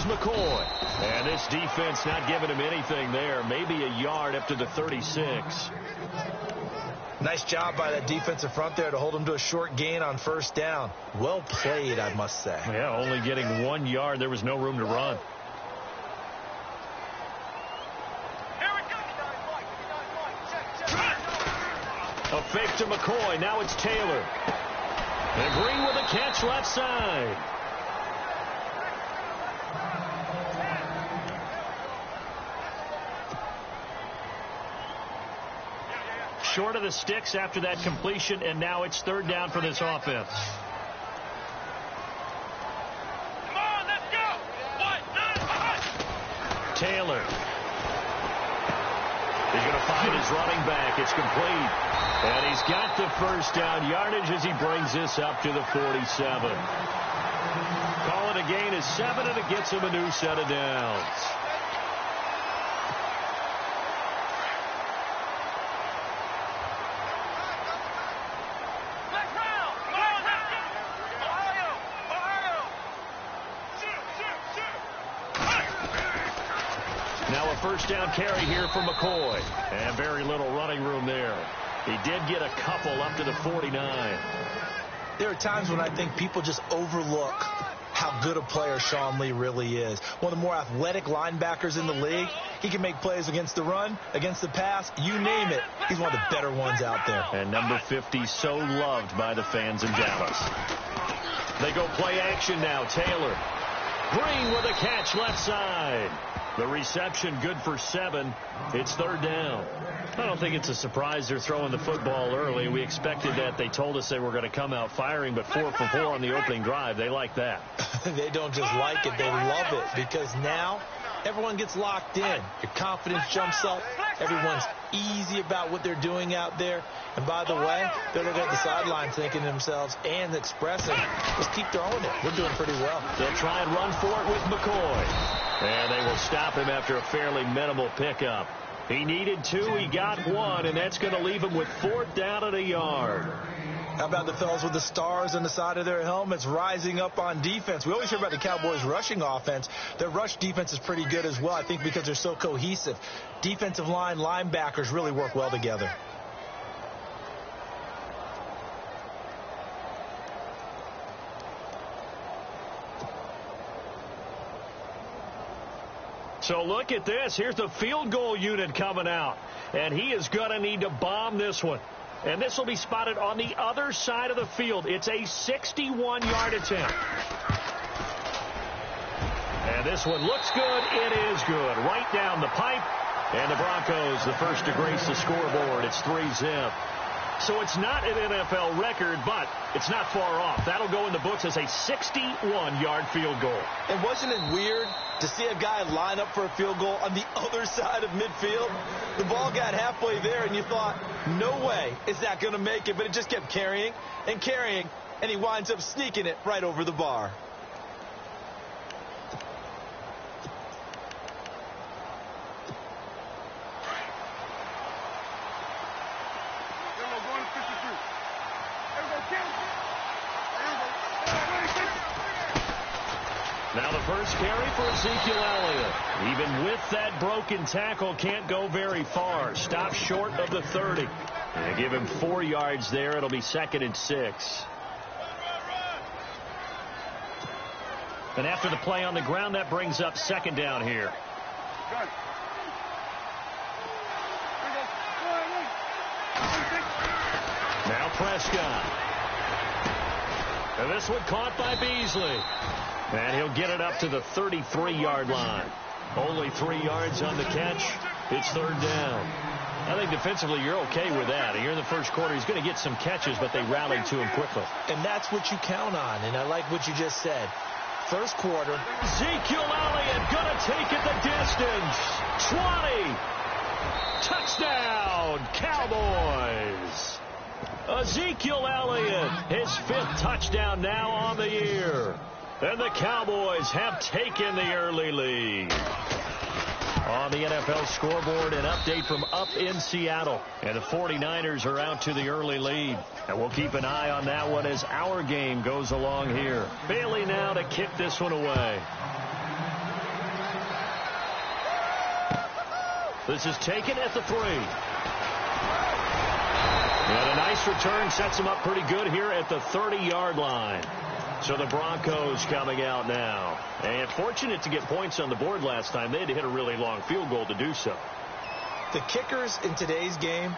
McCoy. And this defense not giving him anything there. Maybe a yard up to the 36. Nice job by that defensive front there to hold him to a short gain on first down. Well played, I must say. Yeah, only getting 1 yard. There was no room to run. A fake to McCoy. Now it's Taylor. And Green with a catch left side. Short of the sticks after that completion, and now it's third down for this offense. Come on, let's go. 1, 9, 5. Taylor. He's going to find his running back. It's complete. And he's got the first down yardage as he brings this up to the 47. Call it a gain of 7, and it gets him a new set of downs. Now a first down carry here for McCoy. And very little running room there. He did get a couple up to the 49. There are times when I think people just overlook how good a player Sean Lee really is. One of the more athletic linebackers in the league. He can make plays against the run, against the pass, you name it. He's one of the better ones out there. And number 50 so loved by the fans in Dallas. They go play action now. Taylor. Green with a catch left side. The reception good for 7. It's third down. I don't think it's a surprise they're throwing the football early. We expected that. They told us they were going to come out firing, but 4 for 4 on the opening drive. They like that. They don't just like it. They love it because now everyone gets locked in. Your confidence jumps up. Everyone's easy about what they're doing out there. And by the way, they're looking at the sidelines thinking to themselves and expressing, let's keep throwing it. We're doing pretty well. They'll try and run for it with McCoy. And they will stop him after a fairly minimal pickup. He needed 2. He got 1, and that's going to leave him with 4th down and a yard. How about the fellas with the stars on the side of their helmets rising up on defense? We always hear about the Cowboys' rushing offense. Their rush defense is pretty good as well, I think, because they're so cohesive. Defensive line, linebackers really work well together. So look at this. Here's the field goal unit coming out. And he is going to need to bomb this one. And this will be spotted on the other side of the field. It's a 61-yard attempt. And this one looks good. It is good. Right down the pipe. And the Broncos, the first to grace the scoreboard. It's 3-zip. So it's not an NFL record, but it's not far off. That'll go in the books as a 61-yard field goal. And wasn't it weird to see a guy line up for a field goal on the other side of midfield? The ball got halfway there, and you thought, no way is that going to make it. But it just kept carrying and carrying, and he winds up sneaking it right over the bar. Now the first carry for Ezekiel Elliott. Even with that broken tackle, can't go very far. Stop short of the 30. They give him 4 yards there. It'll be 2nd and 6. And after the play on the ground, that brings up 2nd down here. Now Prescott. And this one caught by Beasley. And he'll get it up to the 33-yard line. Only 3 yards on the catch. It's third down. I think defensively you're okay with that. Here in the first quarter, he's going to get some catches, but they rallied to him quickly. And that's what you count on, and I like what you just said. First quarter. Ezekiel Elliott going to take it the distance. 20. Touchdown, Cowboys. Ezekiel Elliott, his 5th touchdown now on the year. And the Cowboys have taken the early lead. On the NFL scoreboard, an update from up in Seattle. And the 49ers are out to the early lead. And we'll keep an eye on that one as our game goes along here. Bailey now to kick this one away. This is taken at the 3. And a nice return sets him up pretty good here at the 30-yard line. So the Broncos coming out now. And fortunate to get points on the board last time. They had to hit a really long field goal to do so. The kickers in today's game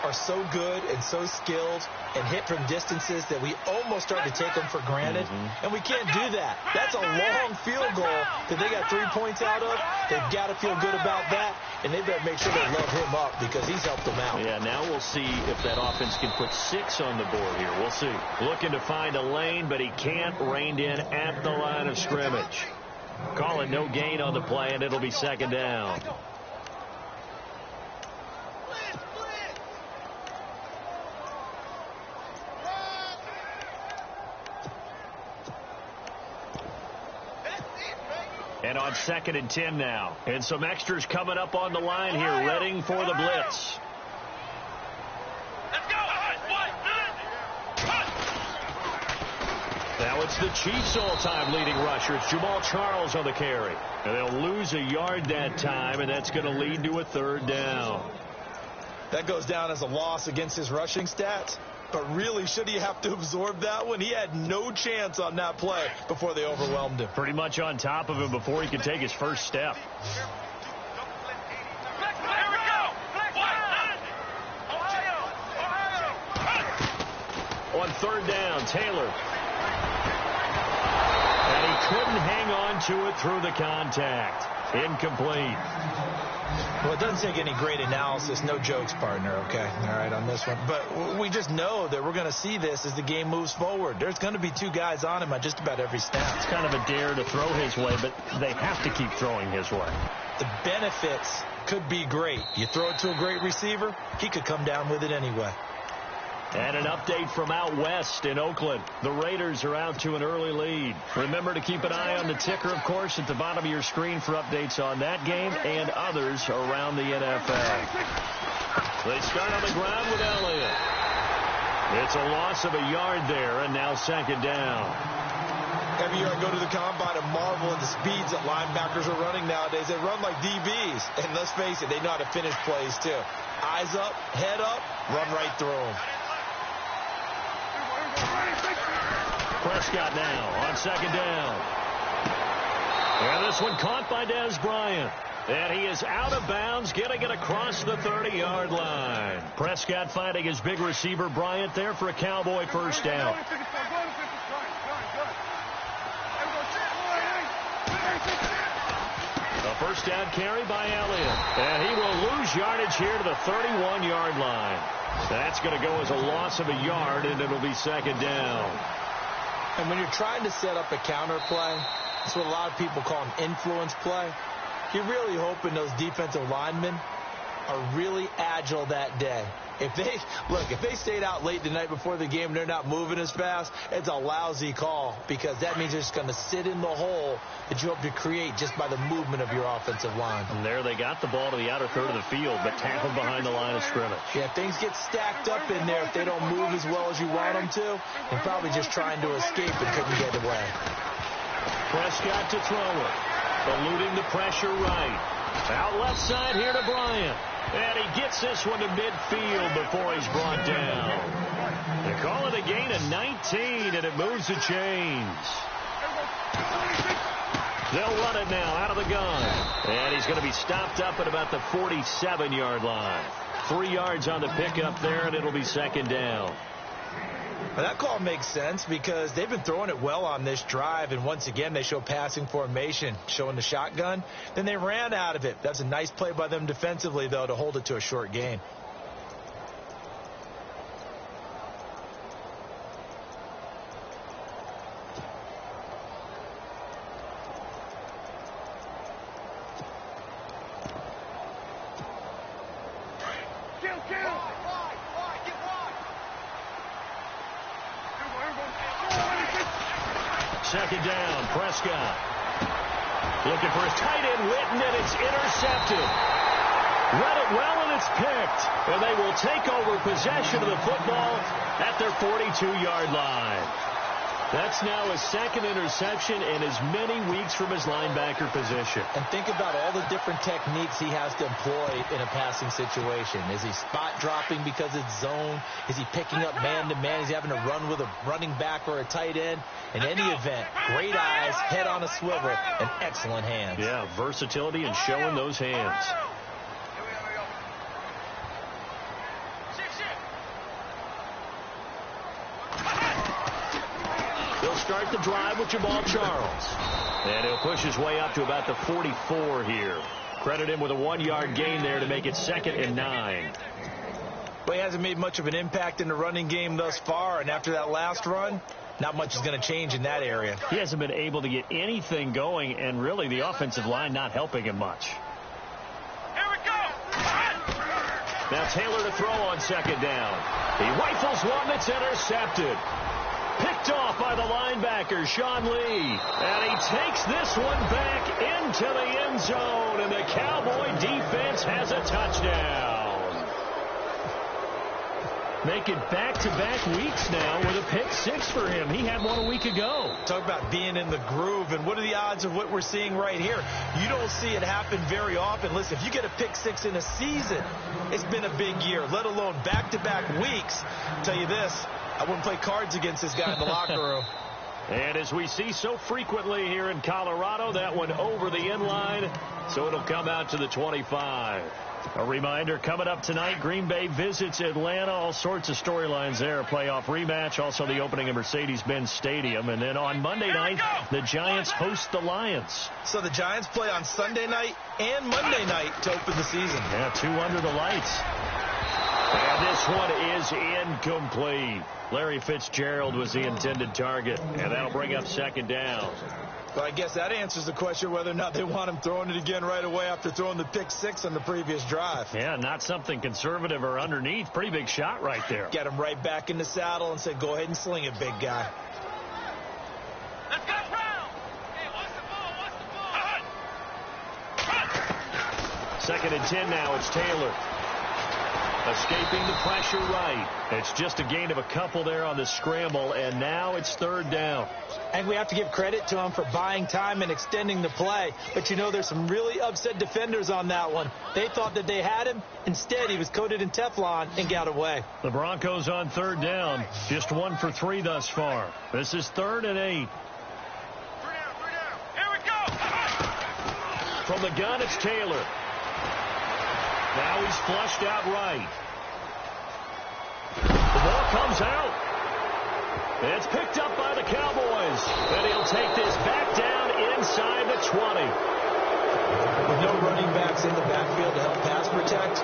are so good and so skilled and hit from distances that we almost start to take them for granted. And we can't do that. That's a long field goal that they got 3 points out of. They've got to feel good about that, and they better make sure they load him up because he's helped them out. Yeah, now we'll see if that offense can put 6 on the board here. We'll see. Looking to find a lane, but he can't. Reined in at the line of scrimmage. Call it no gain on the play, and it'll be second down. And on 2nd and 10 now. And some extras coming up on the line here, readying for the blitz. Let's go. Now it's the Chiefs' all-time leading rusher. It's Jamal Charles on the carry. And they'll lose a yard that time, and that's going to lead to a 3rd down. That goes down as a loss against his rushing stats. But really, should he have to absorb that one? He had no chance on that play before they overwhelmed him. Pretty much on top of him before he could take his first step. On 3rd down, Taylor. And he couldn't hang on to it through the contact. Incomplete. Well, it doesn't take any great analysis. No jokes, partner, okay? All right, on this one. But we just know that we're going to see this as the game moves forward. There's going to be 2 guys on him on just about every snap. It's kind of a dare to throw his way, but they have to keep throwing his way. The benefits could be great. You throw it to a great receiver, he could come down with it anyway. And an update from out west in Oakland. The Raiders are out to an early lead. Remember to keep an eye on the ticker, of course, at the bottom of your screen for updates on that game and others around the NFL. They start on the ground with Elliott. It's a loss of a yard there, and now 2nd down. Every year I go to the combine and marvel at the speeds that linebackers are running nowadays. They run like DBs. And let's face it, they know how to finish plays, too. Eyes up, head up, run right through them. Prescott now on 2nd down. And this one caught by Dez Bryant. And he is out of bounds, getting it across the 30-yard line. Prescott finding his big receiver Bryant there for a Cowboy first down. A first down carry by Elliott. And he will lose yardage here to the 31-yard line. That's going to go as a loss of a yard, and it'll be 2nd down. And when you're trying to set up a counter play, that's what a lot of people call an influence play. You're really hoping those defensive linemen are really agile that day. If they stayed out late the night before the game and they're not moving as fast, it's a lousy call because that means they're just going to sit in the hole that you hope to create just by the movement of your offensive line. And there they got the ball to the outer third of the field, but tackled behind the line of scrimmage. Yeah, things get stacked up in there. If they don't move as well as you want them to, they're probably just trying to escape and couldn't get away. Prescott to throw it. Eluding the pressure right. Out left side here to Bryant. And he gets this one to midfield before he's brought down. They call it a gain of 19, and it moves the chains. They'll run it now out of the gun. And he's going to be stopped up at about the 47-yard line. 3 yards on the pickup there, and it'll be 2nd down. Well, that call makes sense because they've been throwing it well on this drive, and once again they show passing formation, showing the shotgun. Then they ran out of it. That's a nice play by them defensively, though, to hold it to a short gain. Second down, Prescott. Looking for his tight end, Witten, and it's intercepted. Read it well, and it's picked. And they will take over possession of the football at their 42-yard line. That's now his second interception in as many weeks from his linebacker position. And think about all the different techniques he has to employ in a passing situation. Is he spot dropping because it's zone? Is he picking up man-to-man? Is he having to run with a running back or a tight end? In any event, great eyes, head on a swivel, and excellent hands. Yeah, versatility and showing those hands. They'll start the drive with Jamal Charles. And he'll push his way up to about the 44 here. Credit him with a 1-yard gain there to make it 2nd and 9. But he hasn't made much of an impact in the running game thus far, and after that last run, not much is going to change in that area. He hasn't been able to get anything going, and really the offensive line not helping him much. Here we go. Now Taylor to throw on 2nd down. He rifles one that's intercepted. Picked off by the linebacker, Sean Lee. And he takes this one back into the end zone, and the Cowboy defense has a touchdown. Making back-to-back weeks now with a pick 6 for him. He had one a week ago. Talk about being in the groove, and what are the odds of what we're seeing right here? You don't see it happen very often. Listen, if you get a pick 6 in a season, it's been a big year, let alone back-to-back weeks. I'll tell you this, I wouldn't play cards against this guy in the locker room. And as we see so frequently here in Colorado, that one over the end line, so it'll come out to the 25. A reminder, coming up tonight, Green Bay visits Atlanta. All sorts of storylines there. A playoff rematch, also the opening of Mercedes-Benz Stadium. And then on Monday night, the Giants host the Lions. So the Giants play on Sunday night and Monday night to open the season. Yeah, 2 under the lights. And this one is incomplete. Larry Fitzgerald was the intended target, and that'll bring up 2nd down. Well, I guess that answers the question whether or not they want him throwing it again right away after throwing the pick 6 on the previous drive. Yeah, not something conservative or underneath. Pretty big shot right there. Get him right back in the saddle and say, go ahead and sling it, big guy. Let's go, Brown. Hey, what's the ball? 2nd and 10 now. It's Taylor. Escaping the pressure right. It's just a gain of a couple there on the scramble, and now it's 3rd down. I think we have to give credit to him for buying time and extending the play. But, you know, there's some really upset defenders on that one. They thought that they had him. Instead, he was coated in Teflon and got away. The Broncos on 3rd down. Just 1 for 3 thus far. This is 3rd and 8. 3 down. Here we go. From the gun, it's Taylor. Now he's flushed out right. The ball comes out. It's picked up by the Cowboys. And he'll take this back down inside the 20. With no running backs in the backfield to help pass protect,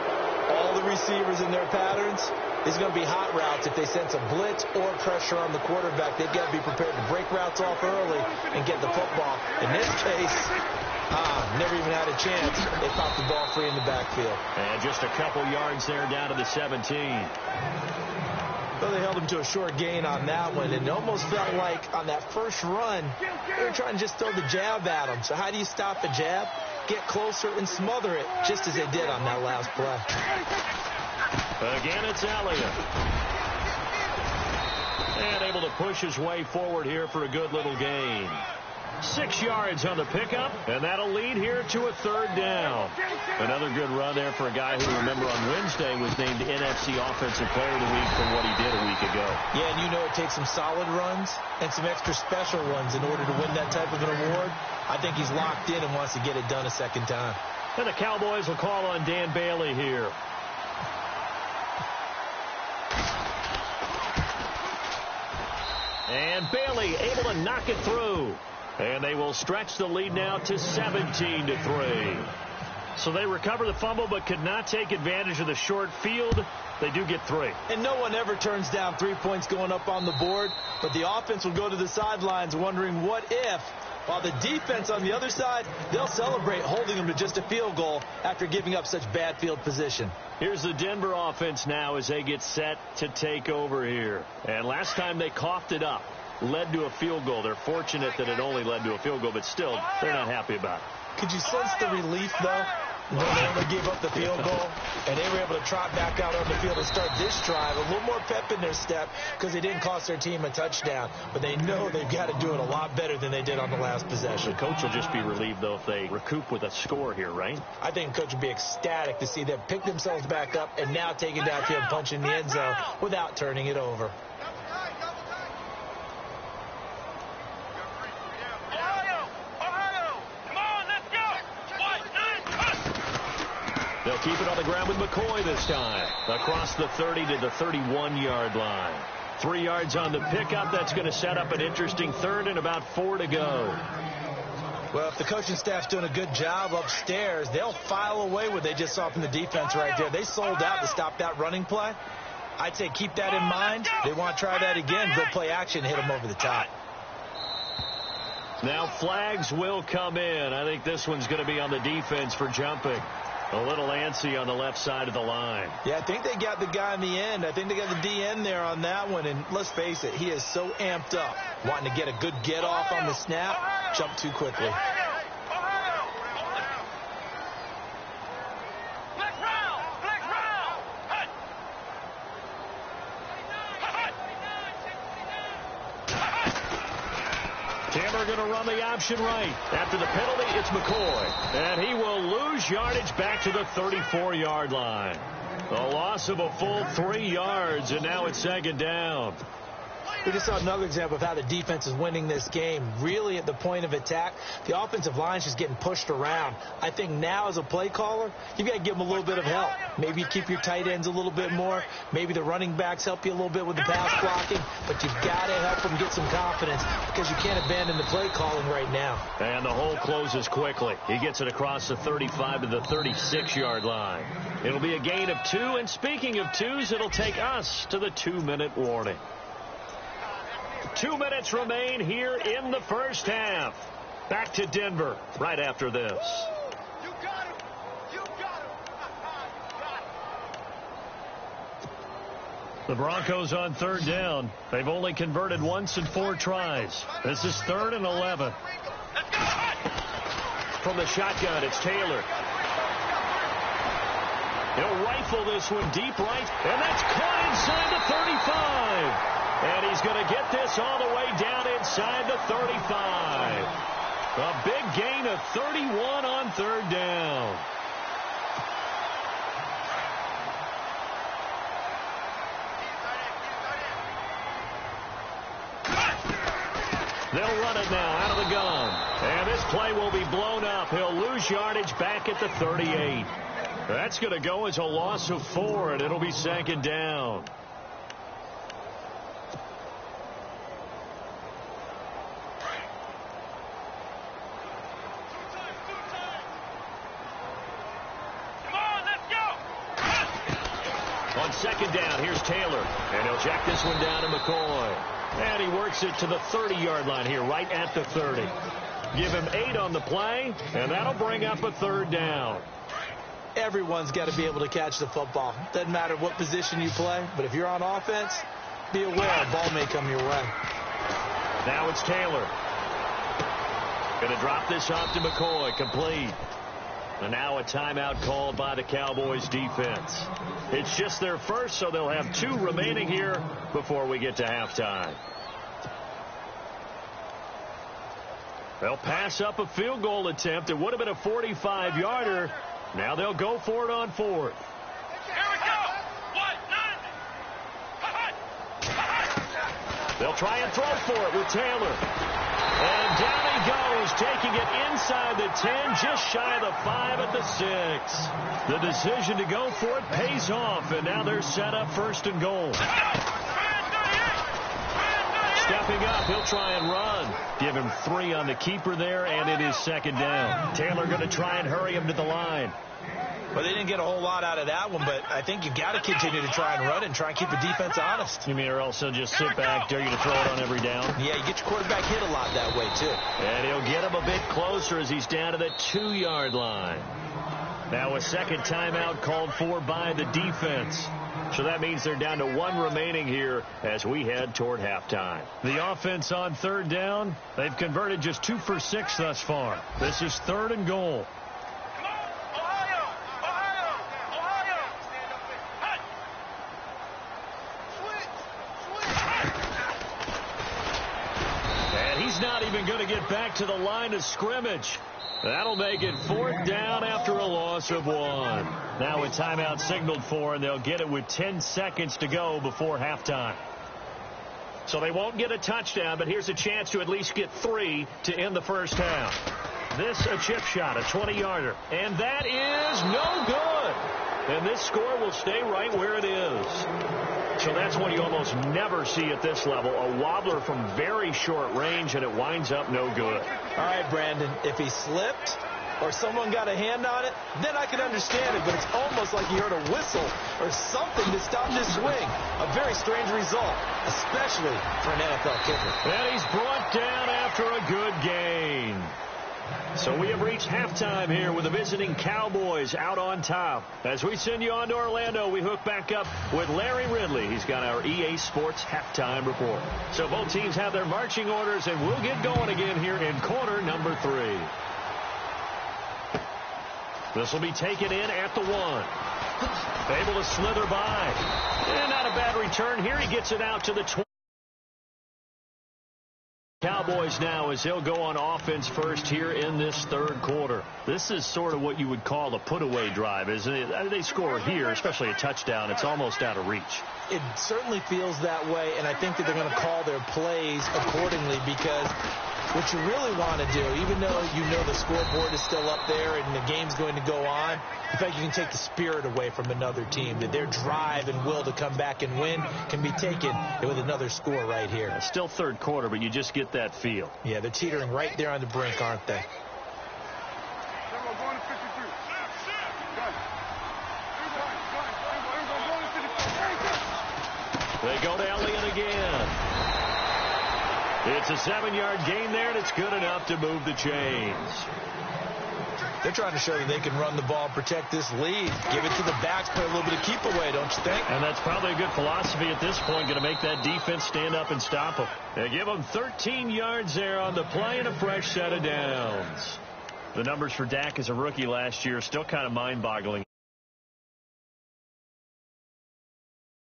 all the receivers in their patterns, it's going to be hot routes. If they sense a blitz or pressure on the quarterback, they've got to be prepared to break routes off early and get the football. In this case, never even had a chance. They popped the ball free in the backfield. And just a couple yards there down to the 17. Well, they held him to a short gain on that one, and it almost felt like on that first run, they were trying to just throw the jab at him. So how do you stop a jab? Get closer and smother it, just as they did on that last play. Again, it's Elliott. And able to push his way forward here for a good little gain. 6 yards on the pickup, and that'll lead here to a 3rd down. Another good run there for a guy who, remember, on Wednesday was named NFC Offensive Player of the Week for what he did a week ago. Yeah, and you know it takes some solid runs and some extra special runs in order to win that type of an award. I think he's locked in and wants to get it done a 2nd time. And the Cowboys will call on Dan Bailey here. And Bailey able to knock it through. And they will stretch the lead now to 17-3. So they recover the fumble but could not take advantage of the short field. They do get 3. And no one ever turns down 3 points going up on the board. But the offense will go to the sidelines wondering what if. While the defense on the other side, they'll celebrate holding them to just a field goal after giving up such bad field position. Here's the Denver offense now as they get set to take over here. And last time they coughed it up. Led to a field goal. They're fortunate that it only led to a field goal, but still, they're not happy about it. Could you sense the relief, though? When they only gave up the field goal, and they were able to trot back out on the field and start this drive, a little more pep in their step because they didn't cost their team a touchdown. But they know they've got to do it a lot better than they did on the last possession. The coach will just be relieved, though, if they recoup with a score here, right? I think the coach would be ecstatic to see them pick themselves back up and now take it downfield and punch in the end zone without turning it over. They'll keep it on the ground with McCoy this time. Across the 30 to the 31-yard line. 3 yards on the pickup. That's going to set up an interesting third and about 4 to go. Well, if the coaching staff's doing a good job upstairs, they'll file away what they just saw from the defense right there. They sold out to stop that running play. I'd say keep that in mind. They want to try that again. Go play action, hit them over the top. Now flags will come in. I think this one's going to be on the defense for jumping. A little antsy on the left side of the line. Yeah, I think they got the guy in the end. I think they got the DN there on that one. And let's face it, he is so amped up, wanting to get a good get off on the snap, jump too quickly. Tampa going to run the option right. After the penalty, it's McCoy. And he will lose yardage back to the 34-yard line. A loss of a full 3 yards, and now it's second down. We just saw another example of how the defense is winning this game. Really at the point of attack, the offensive line's just getting pushed around. I think now as a play caller, you've got to give them a little bit of help. Maybe you keep your tight ends a little bit more. Maybe the running backs help you a little bit with the pass blocking. But you've got to help them get some confidence because you can't abandon the play calling right now. And the hole closes quickly. He gets it across the 35 to the 36-yard line. It'll be a gain of 2. And speaking of twos, it'll take us to the 2-minute warning. 2 minutes remain here in the first half. Back to Denver right after this. You got him. You got him. The Broncos on third down. They've only converted once in 4 tries. This is 3rd and 11. From the shotgun, it's Taylor. He'll rifle this one deep right, and that's caught inside the 35. And he's going to get this all the way down inside the 35. A big gain of 31 on third down. They'll run it now out of the gun. And this play will be blown up. He'll lose yardage back at the 38. That's going to go as a loss of 4, and it'll be second down. On second down, here's Taylor. And he'll jack this one down to McCoy. And he works it to the 30-yard line here, right at the 30. Give him 8 on the play, and that'll bring up a third down. Everyone's got to be able to catch the football. Doesn't matter what position you play, but if you're on offense, be aware a ball may come your way. Now it's Taylor. Going to drop this off to McCoy, complete. And now a timeout called by the Cowboys defense. It's just their first, so they'll have 2 remaining here before we get to halftime. They'll pass up a field goal attempt. It would have been a 45-yarder. Now they'll go for it on 4th. Here we go. 1-9. They'll try and throw for it with Taylor. And down he goes, taking it inside the 10, just shy of the 5 at the 6. The decision to go for it pays off, and now they're set up 1st and goal. Stepping up, he'll try and run. Give him 3 on the keeper there, and it is second down. Taylor going to try and hurry him to the line. Well, they didn't get a whole lot out of that one, but I think you've got to continue to try and run and try and keep the defense honest. You mean or else he'll just sit back, dare you to throw it on every down? Yeah, you get your quarterback hit a lot that way, too. And he'll get him a bit closer as he's down to the 2-yard line. Now a second timeout called for by the defense. So that means they're down to 1 remaining here as we head toward halftime. The offense on third down, they've converted just 2 for 6 thus far. This is 3rd and goal. Ohio. get back to the line of scrimmage. That'll make it 4th down after a loss of 1. Now a timeout signaled for, and they'll get it with 10 seconds to go before halftime. So they won't get a touchdown, but here's a chance to at least get 3 to end the first half. This a chip shot, a 20-yarder. And that is no good. And this score will stay right where it is. So that's what you almost never see at this level. A wobbler from very short range, and it winds up no good. All right, Brandon, if he slipped or someone got a hand on it, then I can understand it. But it's almost like you heard a whistle or something to stop this swing. A very strange result, especially for an NFL kicker. And he's brought down after a good gain. So we have reached halftime here with the visiting Cowboys out on top. As we send you on to Orlando, we hook back up with Larry Ridley. He's got our EA Sports halftime report. So both teams have their marching orders, and we'll get going again here in quarter number 3. This will be taken in at the 1. Able to slither by. And not a bad return here. He gets it out to the 20. Cowboys now as he'll go on offense first here in this 3rd quarter. This is sort of what you would call the put-away drive, isn't it? They score here, especially a touchdown. It's almost out of reach. It certainly feels that way, and I think that they're going to call their plays accordingly, because what you really want to do, even though you know the scoreboard is still up there and the game's going to go on, in fact, you can take the spirit away from another team, that their drive and will to come back and win can be taken with another score right here. It's still 3rd quarter, but you just get that feel. Yeah, they're teetering right there on the brink, aren't they? They go to Elliott again. It's a 7-yard gain there, and it's good enough to move the chains. They're trying to show that they can run the ball, protect this lead, give it to the backs, play a little bit of keep away, don't you think? And that's probably a good philosophy at this point, going to make that defense stand up and stop them. They give them 13 yards there on the play and a fresh set of downs. The numbers for Dak as a rookie last year still kind of mind-boggling.